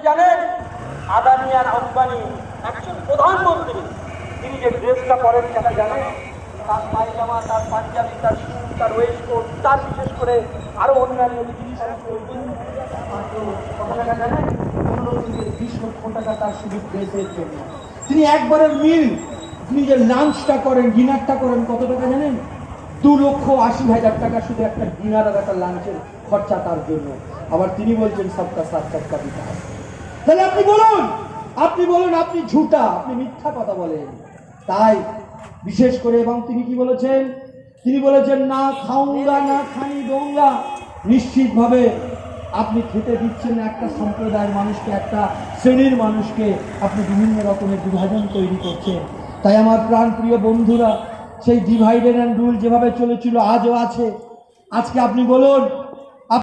জানেন আদানি আর আম্বানি একজন প্রধানমন্ত্রী, তিনি যে ড্রেসটা পরেন সেটা জানেন? তার পায়জামা, তার পাঞ্জাবি, তার শু, তার ওয়েস্টকোট, তার বিশেষ করে আরো অন্যান্য জিনিস কত টাকা জানেন? 15 থেকে 20 লক্ষ টাকা তার শুধু ড্রেসের জন্য। তিনি একবারের মিল, তিনি যে লাঞ্চটা করেন, ডিনারটা করেন, কত টাকা জানেন? 2,80,000 টাকা শুধু একটা ডিনার আর একটা লাঞ্চের খরচা তার জন্য। আবার তিনি বলছেন সবকা সাথ সবকা বিকাশ। তাহলে আপনি বলুন আপনি ঝুটা, আপনি মিথ্যা কথা বলেন। তাই বিশেষ করে, এবং তিনি কি বলেছেন? তিনি বলেছেন না খাউঙ্গা না খানি দোঙ্গা। নিশ্চিতভাবে আপনি খেতে দিচ্ছেন একটা সম্প্রদায়ের মানুষকে, একটা শ্রেণীর মানুষকে, আপনি বিভিন্ন রকমের বিভাজন তৈরি করছেন। তাই আমার প্রাণপ্রিয় বন্ধুরা, সেই ডিভাইডেড অ্যান্ড রুল যেভাবে চলেছিল আজও আছে। আজকে আপনি বলুন